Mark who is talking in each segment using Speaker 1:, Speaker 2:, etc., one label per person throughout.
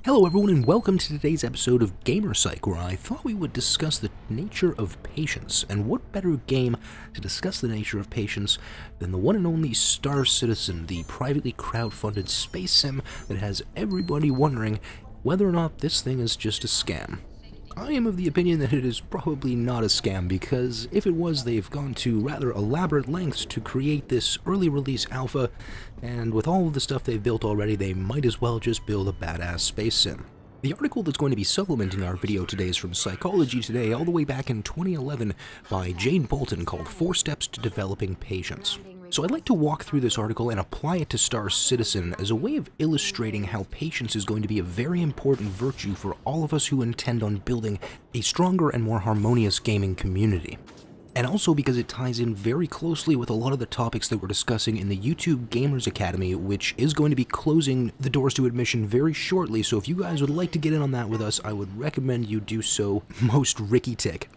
Speaker 1: Hello everyone and welcome to today's episode of Gamer Psych, where I thought we would discuss the nature of patience, and what better game to discuss the nature of patience than the one and only Star Citizen, the privately crowdfunded space sim that has everybody wondering whether or not this thing is just a scam. I am of the opinion that it is probably not a scam, because if it was, they've gone to rather elaborate lengths to create this early release alpha, and with all of the stuff they've built already, they might as well just build a badass space sim. The article that's going to be supplementing our video today is from Psychology Today all the way back in 2011 by Jane Bolton, called 4 Steps to Developing Patience. So I'd like to walk through this article and apply it to Star Citizen as a way of illustrating how patience is going to be a very important virtue for all of us who intend on building a stronger and more harmonious gaming community. And also because it ties in very closely with a lot of the topics that we're discussing in the YouTube Gamers Academy, which is going to be closing the doors to admission very shortly, so if you guys would like to get in on that with us, I would recommend you do so most Ricky Tick.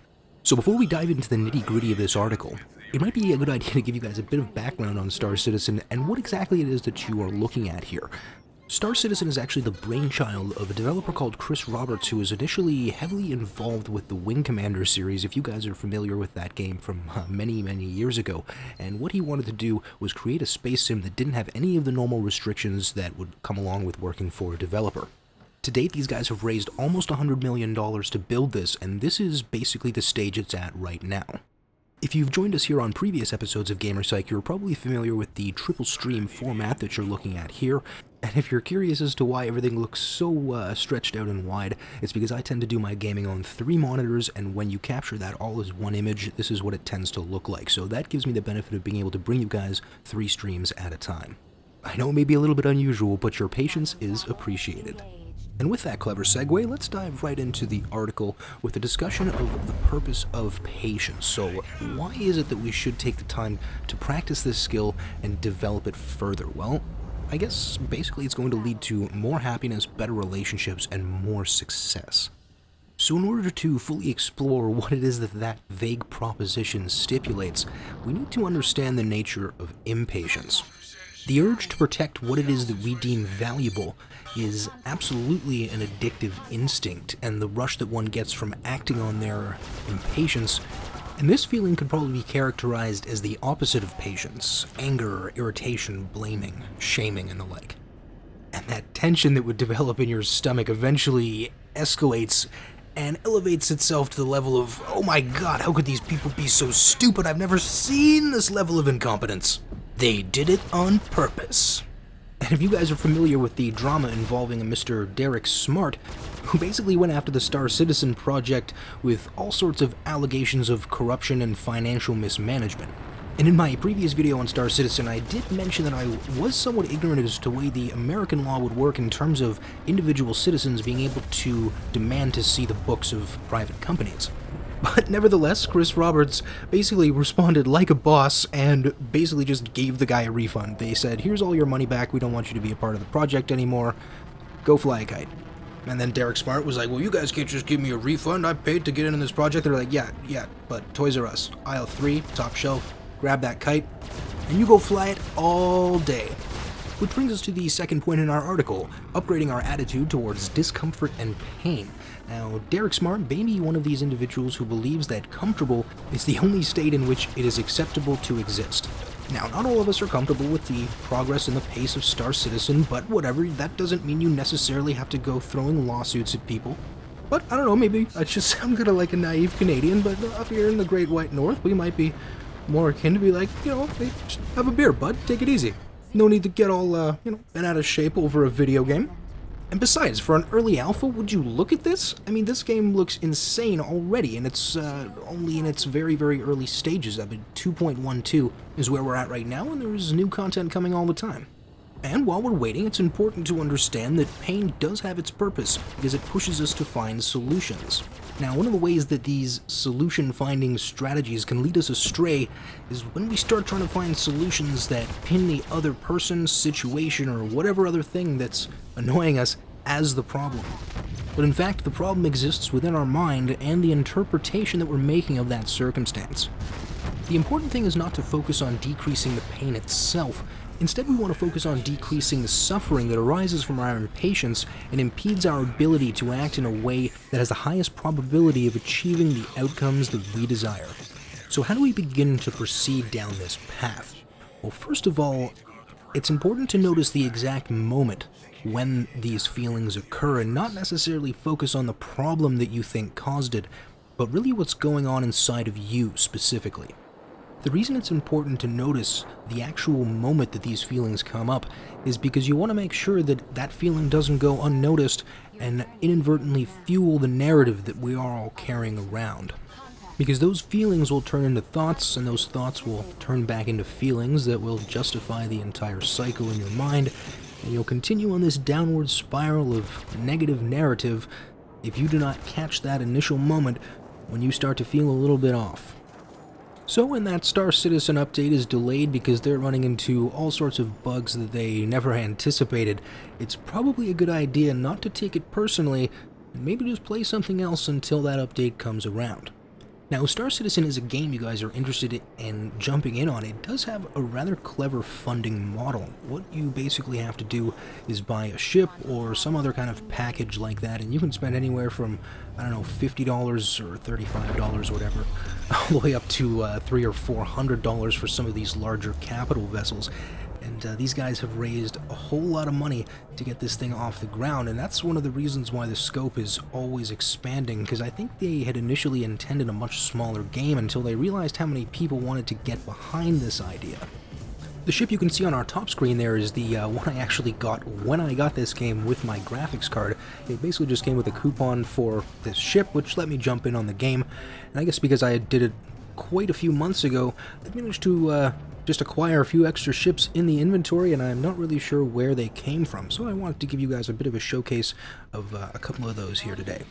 Speaker 1: So before we dive into the nitty-gritty of this article, it might be a good idea to give you guys a bit of background on Star Citizen and what exactly it is that you are looking at here. Star Citizen is actually the brainchild of a developer called Chris Roberts, who was initially heavily involved with the Wing Commander series, if you guys are familiar with that game from many years ago. And what he wanted to do was create a space sim that didn't have any of the normal restrictions that would come along with working for a developer. To date, these guys have raised almost $100 million to build this, and this is basically the stage it's at right now. If you've joined us here on previous episodes of Gamer Psych, you're probably familiar with the triple stream format that you're looking at here, and if you're curious as to why everything looks so stretched out and wide, it's because I tend to do my gaming on 3 monitors, and when you capture that all as one image, this is what it tends to look like, so that gives me the benefit of being able to bring you guys 3 streams at a time. I know it may be a little bit unusual, but your patience is appreciated. And with that clever segue, let's dive right into the article with a discussion of the purpose of patience. So why is it that we should take the time to practice this skill and develop it further? Well, I guess basically it's going to lead to more happiness, better relationships, and more success. So in order to fully explore what it is that vague proposition stipulates, we need to understand the nature of impatience. The urge to protect what it is that we deem valuable is absolutely an addictive instinct, and the rush that one gets from acting on their impatience, and this feeling could probably be characterized as the opposite of patience: anger, irritation, blaming, shaming, and the like. And that tension that would develop in your stomach eventually escalates and elevates itself to the level of, oh my god, how could these people be so stupid? I've never seen this level of incompetence. They did it on purpose. And if you guys are familiar with the drama involving a Mr. Derek Smart, who basically went after the Star Citizen project with all sorts of allegations of corruption and financial mismanagement. And in my previous video on Star Citizen, I did mention that I was somewhat ignorant as to the way the American law would work in terms of individual citizens being able to demand to see the books of private companies. But nevertheless, Chris Roberts basically responded like a boss and basically just gave the guy a refund. They said, here's all your money back, we don't want you to be a part of the project anymore, go fly a kite. And then Derek Smart was like, well, you guys can't just give me a refund, I paid to get in this project. They're like, yeah, but Toys R Us, aisle 3, top shelf, grab that kite, and you go fly it all day. Which brings us to the second point in our article, upgrading our attitude towards discomfort and pain. Now, Derek Smart may be one of these individuals who believes that comfortable is the only state in which it is acceptable to exist. Now, not all of us are comfortable with the progress and the pace of Star Citizen, but whatever, that doesn't mean you necessarily have to go throwing lawsuits at people. But, I don't know, maybe I just sound kind of like a naive Canadian, but up here in the Great White North, we might be more akin to be like, you know, hey, just have a beer, bud, take it easy. No need to get all, bent out of shape over a video game. And besides, for an early alpha, would you look at this? I mean, this game looks insane already, and it's only in its very early stages. I mean, 2.12 is where we're at right now, and there's new content coming all the time. And while we're waiting, it's important to understand that pain does have its purpose, because it pushes us to find solutions. Now, one of the ways that these solution-finding strategies can lead us astray is when we start trying to find solutions that pin the other person, situation, or whatever other thing that's annoying us as the problem. But in fact, the problem exists within our mind and the interpretation that we're making of that circumstance. The important thing is not to focus on decreasing the pain itself, Instead, we want to focus on decreasing the suffering that arises from our impatience and impedes our ability to act in a way that has the highest probability of achieving the outcomes that we desire. So how do we begin to proceed down this path? Well, first of all, it's important to notice the exact moment when these feelings occur and not necessarily focus on the problem that you think caused it, but really what's going on inside of you specifically. The reason it's important to notice the actual moment that these feelings come up is because you want to make sure that that feeling doesn't go unnoticed and inadvertently fuel the narrative that we are all carrying around. Because those feelings will turn into thoughts, and those thoughts will turn back into feelings that will justify the entire cycle in your mind, and you'll continue on this downward spiral of negative narrative if you do not catch that initial moment when you start to feel a little bit off. So when that Star Citizen update is delayed because they're running into all sorts of bugs that they never anticipated, it's probably a good idea not to take it personally and maybe just play something else until that update comes around. Now, Star Citizen is a game you guys are interested in jumping in on. It does have a rather clever funding model. What you basically have to do is buy a ship or some other kind of package like that, and you can spend anywhere from, I don't know, $50 or $35 or whatever, all the way up to $300 or $400 for some of these larger capital vessels. And these guys have raised a whole lot of money to get this thing off the ground, and that's one of the reasons why the scope is always expanding, because I think they had initially intended a much smaller game until they realized how many people wanted to get behind this idea. The ship you can see on our top screen there is the one I actually got when I got this game with my graphics card. It basically just came with a coupon for this ship, which let me jump in on the game, and I guess because I did it quite a few months ago, I managed to just acquire a few extra ships in the inventory, and I'm not really sure where they came from, so I wanted to give you guys a bit of a showcase of a couple of those here today.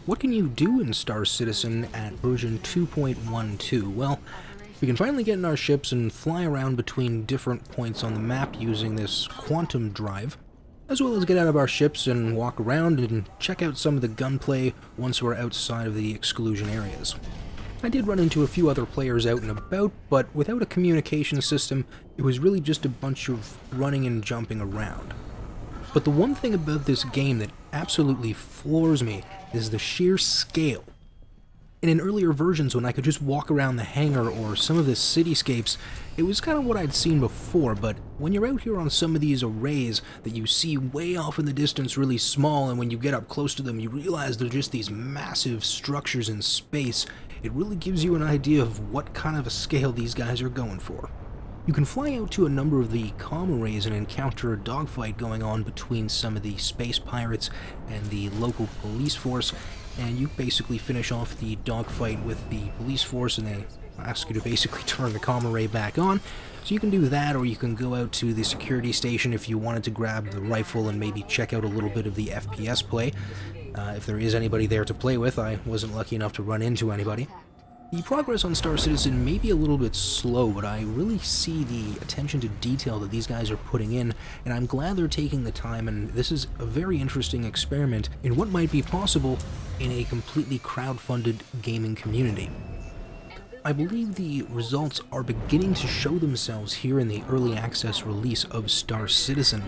Speaker 1: What can you do in Star Citizen at version 2.12? Well, we can finally get in our ships and fly around between different points on the map using this quantum drive, as well as get out of our ships and walk around and check out some of the gunplay once we're outside of the exclusion areas. I did run into a few other players out and about, but without a communication system, it was really just a bunch of running and jumping around. But the one thing about this game that absolutely floors me is the sheer scale. And in earlier versions, when I could just walk around the hangar or some of the cityscapes, it was kind of what I'd seen before, but when you're out here on some of these arrays that you see way off in the distance really small, and when you get up close to them you realize they're just these massive structures in space, it really gives you an idea of what kind of a scale these guys are going for. You can fly out to a number of the comm arrays and encounter a dogfight going on between some of the space pirates and the local police force, and you basically finish off the dogfight with the police force and they ask you to basically turn the comm array back on. So you can do that, or you can go out to the security station if you wanted to grab the rifle and maybe check out a little bit of the FPS play. If there is anybody there to play with. I wasn't lucky enough to run into anybody. The progress on Star Citizen may be a little bit slow, but I really see the attention to detail that these guys are putting in, and I'm glad they're taking the time, and this is a very interesting experiment in what might be possible in a completely crowd-funded gaming community. I believe the results are beginning to show themselves here in the early access release of Star Citizen,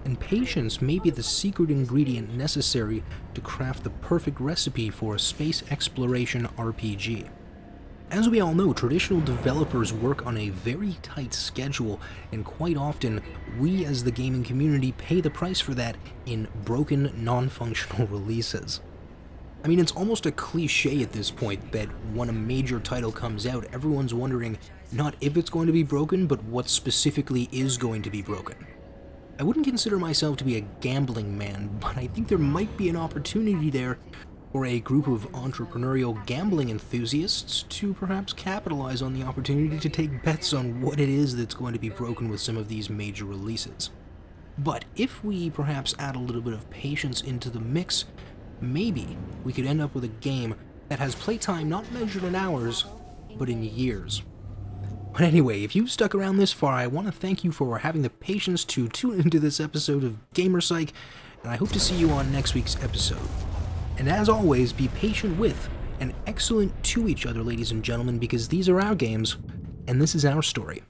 Speaker 1: and patience may be the secret ingredient necessary to craft the perfect recipe for a space exploration RPG. As we all know, traditional developers work on a very tight schedule, and quite often, we as the gaming community pay the price for that in broken, non-functional releases. I mean, it's almost a cliche at this point that when a major title comes out, everyone's wondering not if it's going to be broken, but what specifically is going to be broken. I wouldn't consider myself to be a gambling man, but I think there might be an opportunity there for a group of entrepreneurial gambling enthusiasts to perhaps capitalize on the opportunity to take bets on what it is that's going to be broken with some of these major releases. But if we perhaps add a little bit of patience into the mix, maybe we could end up with a game that has playtime not measured in hours, but in years. But anyway, if you've stuck around this far, I want to thank you for having the patience to tune into this episode of Gamer Psych, and I hope to see you on next week's episode. And as always, be patient with and excellent to each other, ladies and gentlemen, because these are our games, and this is our story.